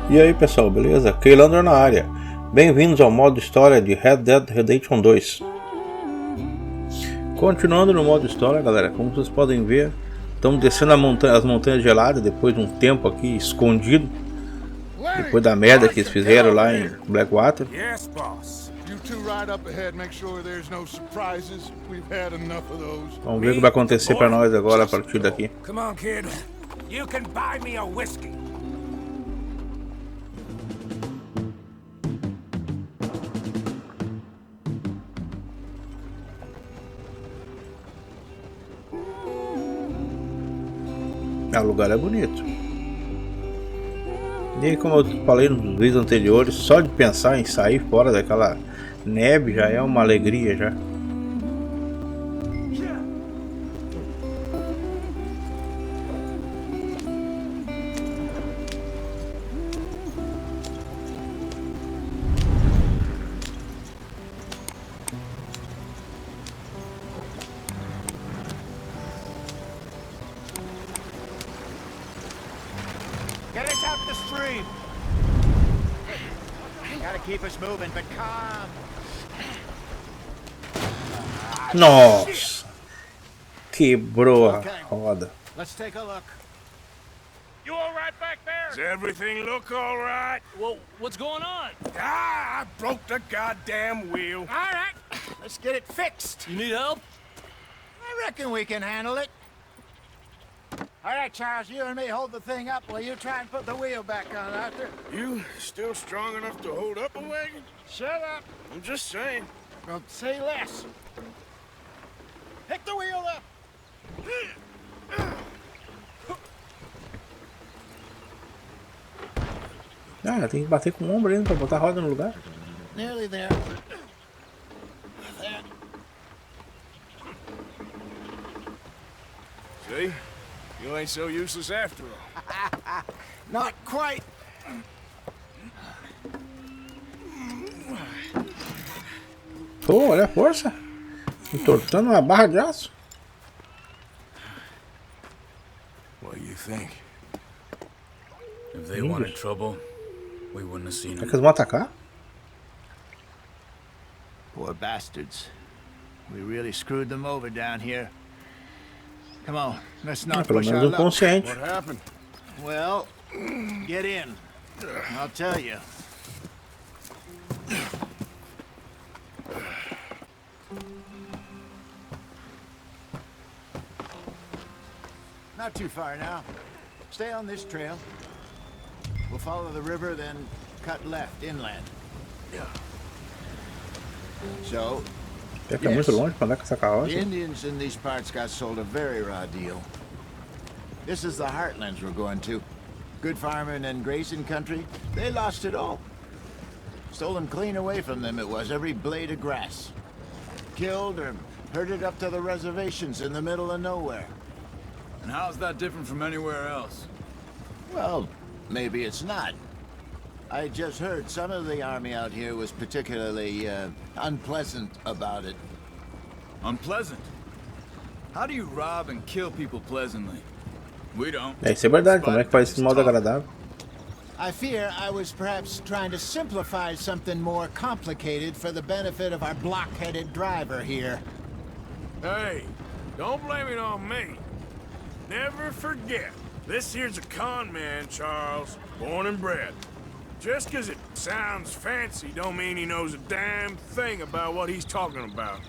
E aí pessoal, beleza? Keilander na área. Bem-vindos ao modo história de Red Dead Redemption 2. Continuando no modo história, galera, como vocês podem ver, estamos descendo as montanhas geladas depois de um tempo aqui escondido. Depois da merda que eles fizeram lá em Blackwater. Vamos ver o que vai acontecer para nós agora a partir daqui. O lugar é bonito. E como eu falei nos vídeos anteriores, só de pensar em sair fora daquela neve já é uma alegria já. Get us out the stream. Gotta keep us moving, but calm. Nossa! Quebrou a roda. Let's take a look. You all right back there? Does everything look all right? Well, what's going on? I broke the goddamn wheel. All right, let's get it fixed. You need help? I reckon we can handle it. All right, Charles, you and me hold the thing up while you try and put the wheel back on, Arthur. You still strong enough to hold up a wagon? Shut up. I'm just saying. Well, say less. Pick the wheel up. Ah, tem que bater com o ombro ainda pra botar a roda no lugar. Nearly there. There. See? You ain't so useless after all. Not quite. Pô, olha a força. Entortando uma barra de aço. What do you think? If they wanted trouble, we wouldn't have seen É them. que eles vão atacar? Poor bastards. We really screwed them over down here. Come on, let's not Pelo push menos our luck. consciente. What happened? Well, get in. I'll tell you. Not too far now. Stay on this trail. We'll follow the river, then cut left inland. So, É que é muito longe pra andar com essa the carroça. Indians in these parts got sold a very raw deal. This is the heartlands we're going to. Good farming and grazing country, they lost it all. Stolen clean away from them it was, every blade of grass. Killed or herded up to the reservations in the middle of nowhere. And how's that different from anywhere else? Well, maybe it's not. I just heard some of the army out here was particularly unpleasant about it. Unpleasant? How do you rob and kill people pleasantly? We don't. É, isso é verdade, como é que faz esse modo agradável? I fear I was perhaps trying to simplify something more complicated for the benefit of our block-headed driver here. Hey, don't blame it on me. Never forget, this here's a con man, Charles, born and bred. Just 'cause it sounds fancy don't mean he knows a damn thing about what he's talking about.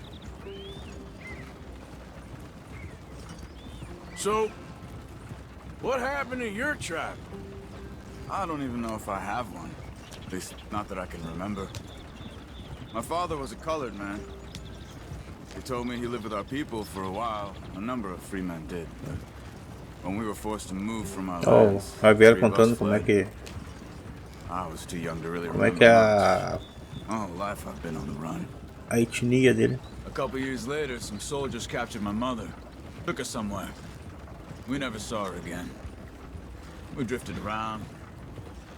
So, what happened to your tribe? I don't even know if I have one. At least, not that I can remember. My father was a colored man. He told me he lived with our people for a while. A number of free men did, but when we were forced to move from our Oh, lands, vai ver 3 of us contando como é fled. que I was too young to really como é remember que é much. All life I've been on the run. a etnia dele. A couple years later, some soldiers captured my mother. Took her somewhere. We never saw her again. We drifted around.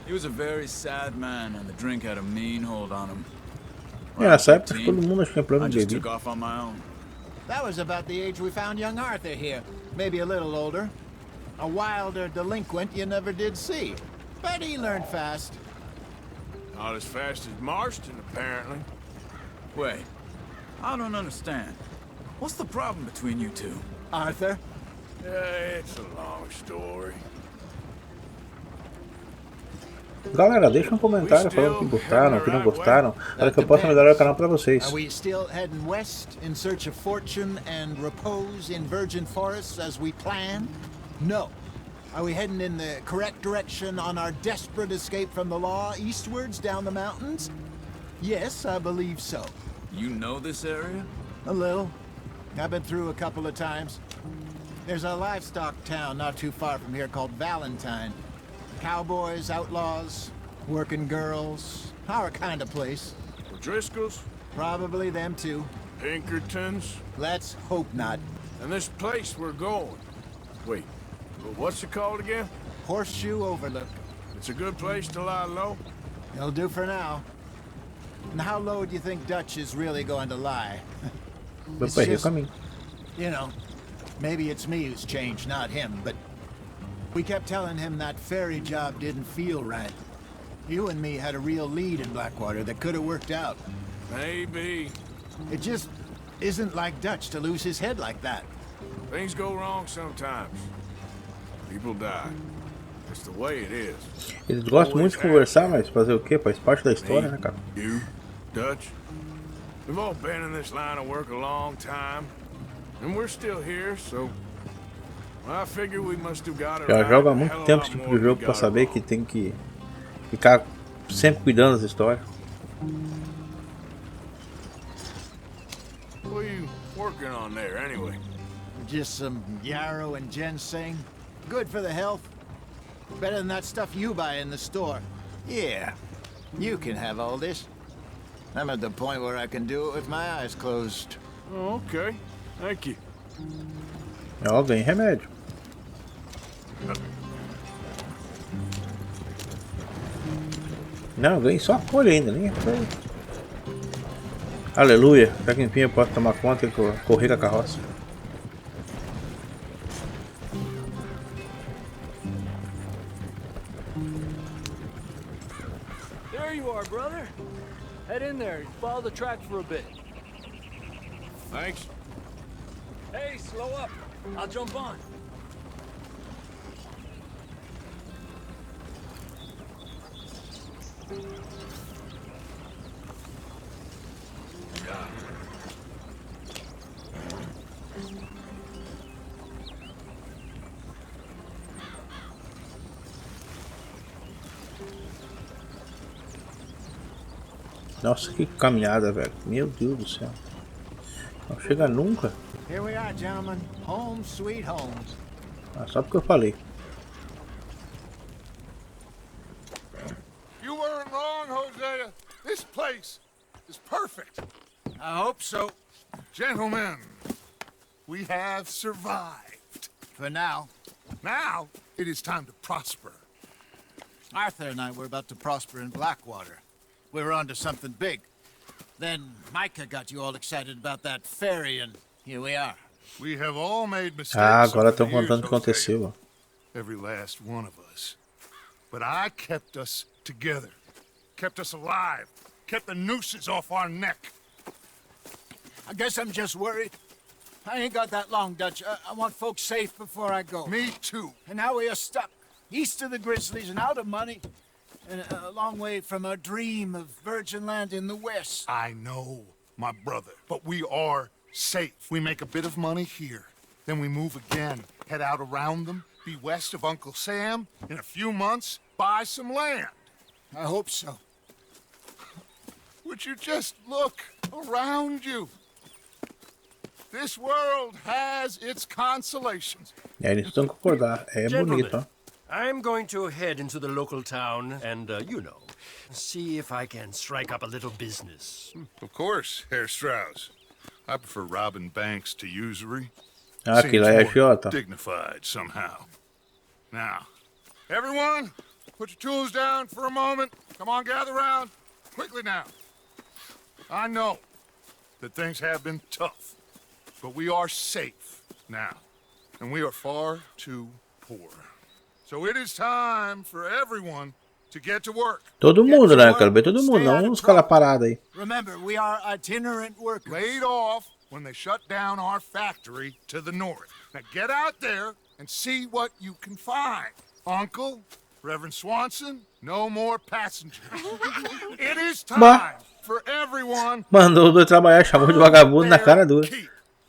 He was a very sad man, and the drink had a mean hold on him. É, nessa época todo mundo tinha I problema de just took bebida. off on my own. That was about the age we found young Arthur here. Maybe a little older. A wilder delinquent you never did see. But he learned fast. Not as fast as Marston, apparently. Wait, I don't understand. What's the problem between you two? Arthur? It's a long story. Galera, deixa um comentário falando que gostaram, que não gostaram, para que eu possa melhorar o canal para vocês. Are we still heading west in search of fortune and repose in virgin forests as we planned? No. Are we heading in the correct direction on our desperate escape from the law eastwards down the mountains? Yes, I believe so. You know this area? A little. I've been through a couple of times. There's a livestock town not too far from here called Valentine. Cowboys, outlaws, working girls, our kind of place. Driscoll's, Probably them too. Pinkertons, Let's hope not. and this place we're going. Wait, what's it called again? Horseshoe Overlook. It's a good place to lie low. It'll do for now. And how low do you think Dutch is really going to lie? Vai perder o caminho. You know, maybe it's me who's changed, not him, but we kept telling him that ferry job didn't feel right. You and me had a real lead in Blackwater that could have worked out. Maybe. It just isn't like Dutch to lose his head like that. Things go wrong sometimes. People die. It's the way it is. Eles gostam muito de conversar, mas fazer o quê? Faz parte da história, né, cara? You, Dutch. We've all been in this line of work a long time. And we're still here, so... I figure we must have got it Já right joga há a muito hell of a tempo lot esse tipo more de than we jogo pra got it saber wrong. que tem que ficar sempre cuidando das histórias. What are you working on there, anyway? Just some yarrow and ginseng. Good for the health. Better than that stuff you buy in the store. Yeah, you can have all this. I'm at the point where I can do it with my eyes closed. Oh, okay. Thank you. Ó, ganhei remédio. Não, eu ganhei só a folha ainda, nem foi. Aleluia, até que enfim eu posso tomar conta e correr com a carroça. There you are, brother. Head in there and follow the track for a bit. Thanks. Hey, slow up. I'll jump on. Nossa, que caminhada, velho. Meu Deus do céu. Não chega nunca. Here we are, gentlemen. Home sweet home. Ah, só porque eu falei. You weren't wrong, Hosea. This place is perfect. I hope so. Gentlemen, we have survived. For now. Now, it is time to prosper. Arthur and I were about to prosper in Blackwater. We were on to something big. Then Micah got you all excited about that ferry, and here we are. We have all made mistakes. Ah, agora over the estão contando o que years, aconteceu. Hosea. Every last one of us. But I kept us together. Kept us alive. Kept the nooses off our neck. I guess I'm just worried. I ain't got that long, Dutch. I want folks safe before I go. Me too. And now we are stuck, east of the Grizzlies and out of money, and a long way from our dream of virgin land in the west. I know, my brother, but we are safe. We make a bit of money here, then we move again, head out around them, be west of Uncle Sam, in a few months, buy some land. I hope so. Would you just look around you? This world has its consolations. É, eles precisam concordar. É bonito, ó. I'm going to head into the local town and, you know, see if I can strike up a little business. Of course, Herr Strauss. I prefer robbing banks to usury. Ah, aquilo aí é Seems more agiota. dignified somehow. Now, everyone, put your tools down for a moment. Come on, gather round. Quickly now. I know that things have been tough, but we are safe now, and we are far too poor. So it is time for everyone to get to work. Todo mundo, né? Eu quero ver todo mundo, não uns caras parados aí. Remember, we are itinerant workers. Laid off when they shut down our factory to the north. Now get out there and see what you can find. Uncle, Reverend Swanson, no more passengers. It is time for everyone. Mandou os dois trabalhar, chamou de vagabundo na cara dura.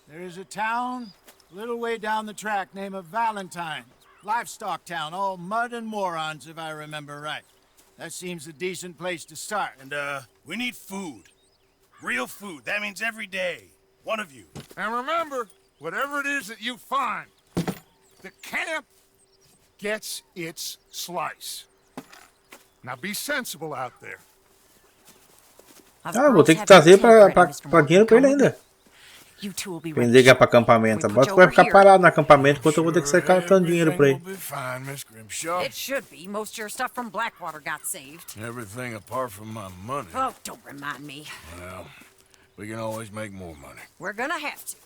There is a town a little way down the track named Valentine. Livestock town, all mud and morons, if I remember right. That seems a decent place to start. And, we need food. Real food. That means every day. One of you. And remember, whatever it is that you find, the camp gets its slice. Now be sensible out there. Ah, vou ter que trazer pra dinheiro pra ele ainda. Vender que é pra acampamento. Bota que vai ficar parado no acampamento enquanto eu vou ter que sair catando dinheiro pra ele. It should be. Most of your stuff from Blackwater got saved. Everything apart from my money. Oh, don't remind me. Well, we can always make more money. We're gonna have to.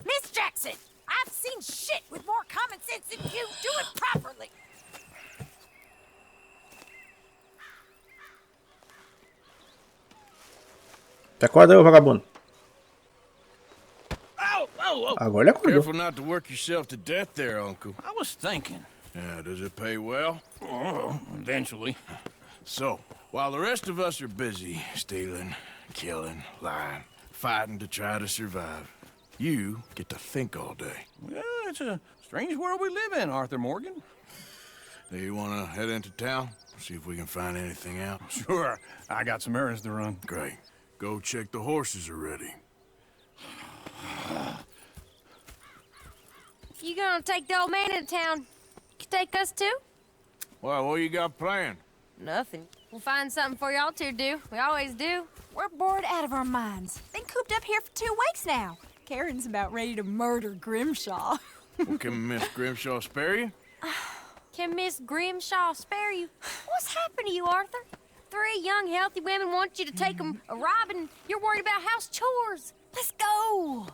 Miss Jackson, I've seen shit with more common sense than you. Do it properly. Te acorda aí, vagabundo. Oh, Agora ele acordou. Careful not to work yourself to death there, Uncle. I was thinking. Yeah, does it pay well? Oh, eventually. So, while the rest of us are busy stealing, killing, lying, fighting to try to survive, you get to think all day. Well, it's a strange world we live in, Arthur Morgan. Do you want to head into town? See if we can find anything out? Sure, I got some errands to run. Great. Go check the horses are ready. You gonna take the old man into town? You take us too? Well, what you got planned? Nothing. We'll find something for y'all to do. We always do. We're bored out of our minds. Been cooped up here for 2 weeks now. Karen's about ready to murder Grimshaw. Well, can Miss Grimshaw spare you? Can Miss Grimshaw spare you? What's happened to you, Arthur? 3 young, healthy women want you to take them a robbing. You're worried about house chores. Let's go.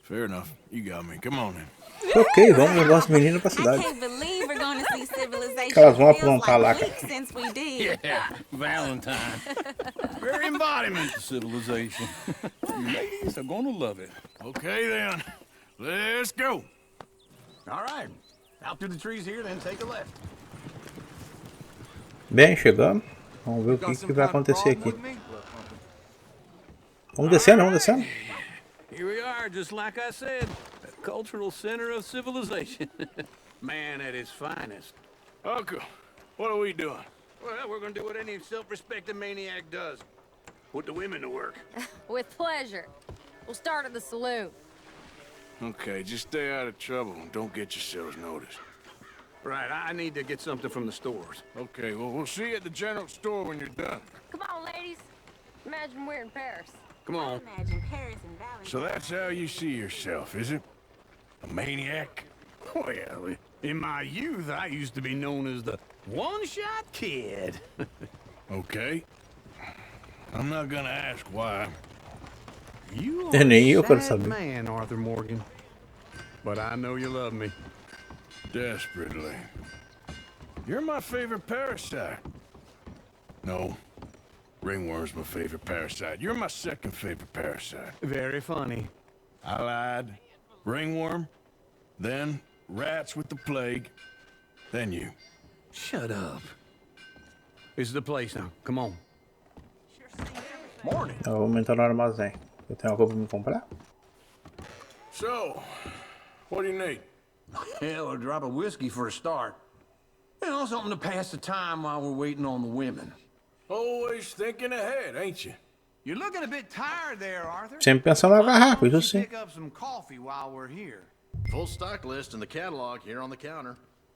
Fair enough. You got me. Come on then. Ok, vamos levar as meninas pra I cidade. can't believe we're going to see civilization. Que elas vão Feels aprontar lá. like weeks since we did. Yeah, Valentine. Very embodiment of civilization. You ladies are gonna love it. Okay then. Let's go. All right. Out through the trees here, then take a left. Bem, chegamos. Vamos ver o que vai acontecer aqui. Vamos descendo, vamos descendo. Here we are, just like I said. The cultural center of civilization. Man at his finest. Uncle, what are we doing? Well, we're gonna do what any self-respecting maniac does. Put the women to work. With pleasure. We'll start at the saloon. Okay, just stay out of trouble and don't get yourselves noticed. Right, I need to get something from the stores. Okay, well, we'll see you at the general store when you're done. Come on, ladies. Imagine we're in Paris. Come on. Imagine Paris and Valentine. So that's how you see yourself, is it? A maniac? Well, in my youth, I used to be known as the one-shot kid. Okay. I'm not gonna ask why. You Nem eu are quero a sad saber. man, Arthur Morgan. But I know you love me. Desperately. You're my favorite parasite. No. Ringworm's my favorite parasite. You're my second favorite parasite. Very funny. I lied. Ringworm. Then rats with the plague. Then you. Shut up. This is the place now. Come on. Morning. Eu vou entrar no armazém. Eu tenho algo pra me comprar? So, what do you need? Hell, a drop of whiskey for a start. You know, something to pass the time while we're waiting on the women. Always thinking ahead, ain't you? You're looking a bit tired there, Arthur. Sempre pensando na garrafa, isso sim. Pick up some coffee while we're here. Full stock list in the catalog here on the counter.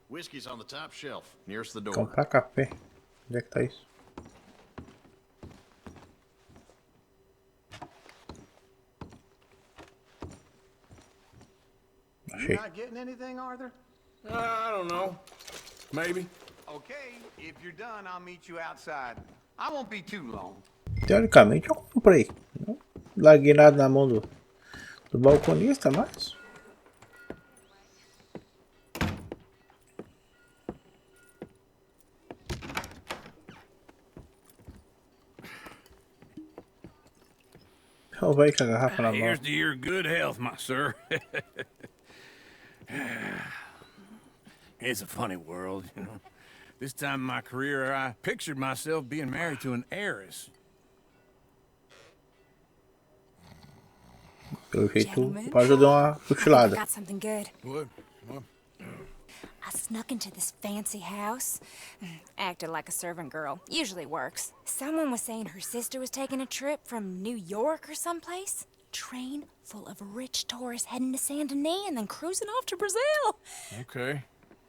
Whiskey's on the top shelf, nearest the door. Comprar café. Onde é que tá isso? You not getting anything, Arthur? I don't know. Maybe. Okay, if you're done, I'll meet you outside. I won't be too long. Teoricamente eu comprei. Não larguei nada na mão do balconista, mas... O velho com a garrafa na mão. Here's to your good health, my sir. It's a funny world, you know. This time in my career, I pictured myself being married to an heiress. Pelo jeito, o pai já deu uma cochilada. Got something good. What? I snuck into this fancy house. Acted like a servant girl. Usually works. Someone was saying her sister was taking a trip from New York or someplace. Train full of rich tourists heading to Saint Denis and then cruising off to Brazil. Okay.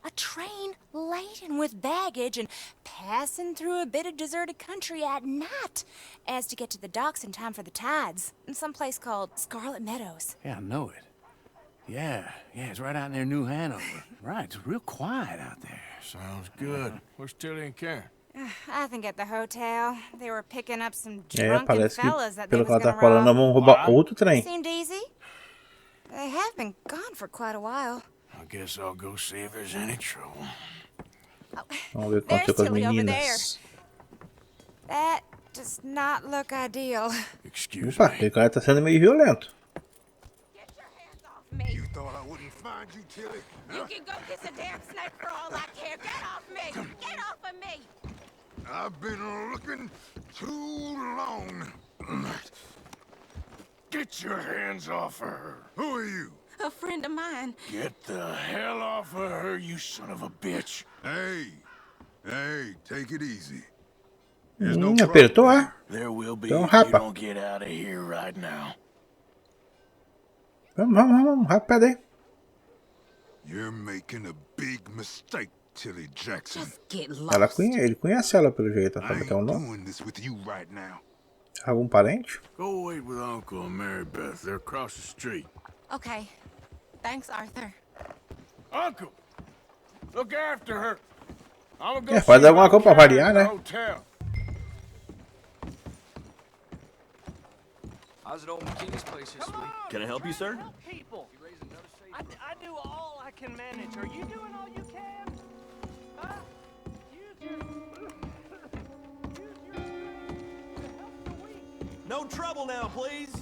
A train laden with baggage and passing through a bit of deserted country at night as to get to the docks in time for the tides in some place called Scarlet Meadows. Yeah, I know it. Yeah, it's right out near New Hanover. Right, it's real quiet out there. Sounds good. Where's Tilly and Karen? I think at the hotel. They were picking up some É, drunken parece fellas que, that they pelo was que ela tá gonna falando, rob. vão roubar outro trem. Seemed easy. They have been gone for quite a while. I guess I'll go see if there's any trouble. Vamos ver o que aconteceu com as meninas. That does not look ideal. Excuse Opa, me. aquele cara tá sendo meio violento. Get your hands off me. You thought I wouldn't find you, Tilly? You can go kiss a damn snake for all I care. Get off me! Get off of me! I've been looking too long. Get your hands off of her. Who are you? A friend of mine. Get the hell off of her, you son of a bitch. Hey, take it easy. There's no Apertou, é? There will be Então, if you rapa. don't get out of here right now. Vamos, rápido aí. You're making a big mistake, Tilly Jackson. Just get Ela lost. ele conhece ela pelo jeito, ela I sabe ain't até o nome. doing this with you right now. Algum parente? Go wait with Uncle and Mary Beth. They're across the street. Okay. Thanks, Arthur. Uncle, look after her. I'm gonna go É, faz see alguma about coisa pra Karen variar, at the né? hotel. How's it old McKinney's place this week? Can I help you, sir? People. I do all I can manage. Are you doing all you can? Huh? No trouble now, please.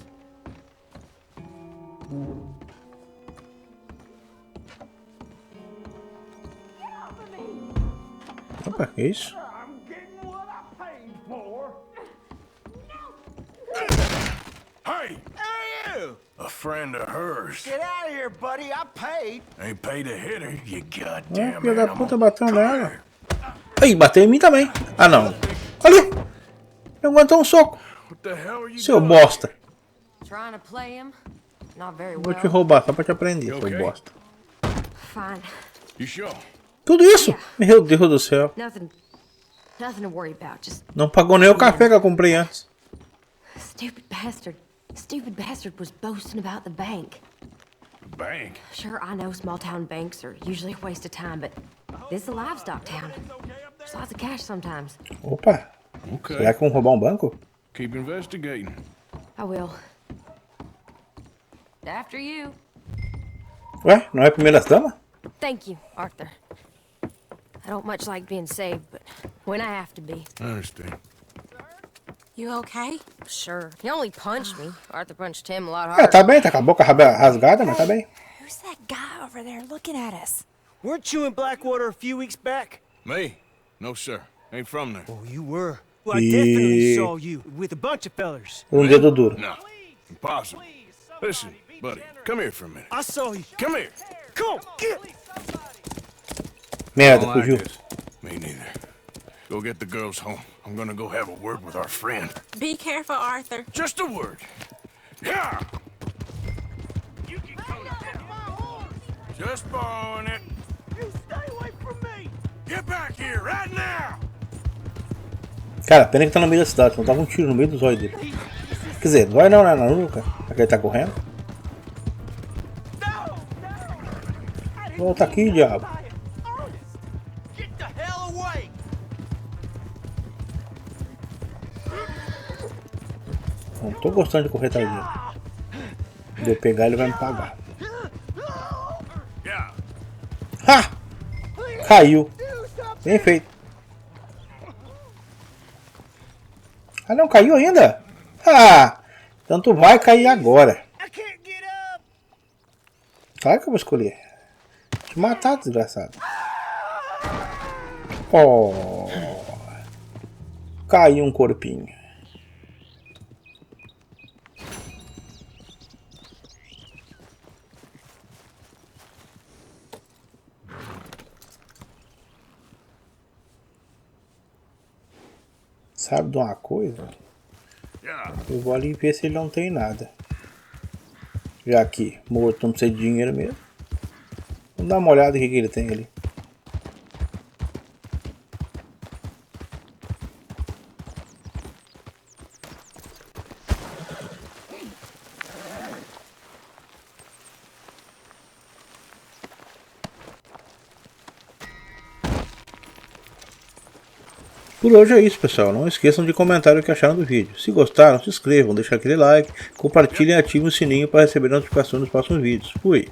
Opa, que isso? I'm getting what I paid for. Hey, You! a friend of hers. Get out of here, buddy. I paid. Ain't paid to hit her, you Ah, goddamn filho da animal. puta bateu nela. Aí, bateu em mim também. Ah, não. Olha! Não aguentou um soco. What the hell are you Seu doing? bosta. Trying to play him? Not very Vou te well. roubar só pra te aprender, seu Okay. bosta. Fine. You sure? Tudo isso? Meu Deus do céu. Nothing to worry about. Just Não pagou nem o café que eu comprei antes. stupid bastard. Stupid bastard was boasting about the bank. The bank. Sure, I know small town banks are usually a waste of time, but this is a livestock town. There's lots of cash sometimes. Opa. Okay. Será que vão roubar um banco? Keep investigating. I will. After you. Ué, não é primeiras damas? Thank you, Arthur. I don't much like being saved, but when I have to be. I understand. You okay? Sure. He only punched me. Arthur punched him a lot É, harder. tá bem, tá com a boca rasgada, mas tá bem. Who's that guy over there looking at us? Weren't you in Blackwater a few weeks back? Me? No, sir. Ain't from there. Oh, you were. Well, I definitely E- saw you with a bunch of fellers. Dedo duro. No. Impossible. Listen, buddy, come here for a minute. I saw you. Come here. Come on, get. Merda, Don't like fugiu. this. Me neither. Go get the girls home. I'm gonna go have a word with our friend. Be careful, Arthur. Just a word. Yeah. Just borrowing it. You stay away from me. Get back here right now. Cara, pena que tá no meio da cidade, não tava um tiro no meio dos olhos dele. Quer dizer, não vai não, né, na nuca. É que ele tá correndo. Volta aqui, diabo. Get the hell away. Não tô gostando de correr atrás dele. Se eu pegar, ele vai me pagar. Yeah. Ha! Caiu. Bem feito. Ah, não caiu ainda? Ah! Então tu vai cair agora. Claro que eu vou escolher. Te matar, desgraçado. Oh. Caiu um corpinho. Sabe de uma coisa? Eu vou ali ver se ele não tem nada. Já que morto não precisa de dinheiro mesmo. Vamos dar uma olhada no que ele tem ali. Por hoje é isso, pessoal. Não esqueçam de comentar o que acharam do vídeo. Se gostaram, se inscrevam, deixem aquele like, compartilhem e ativem o sininho para receber notificações dos próximos vídeos. Fui!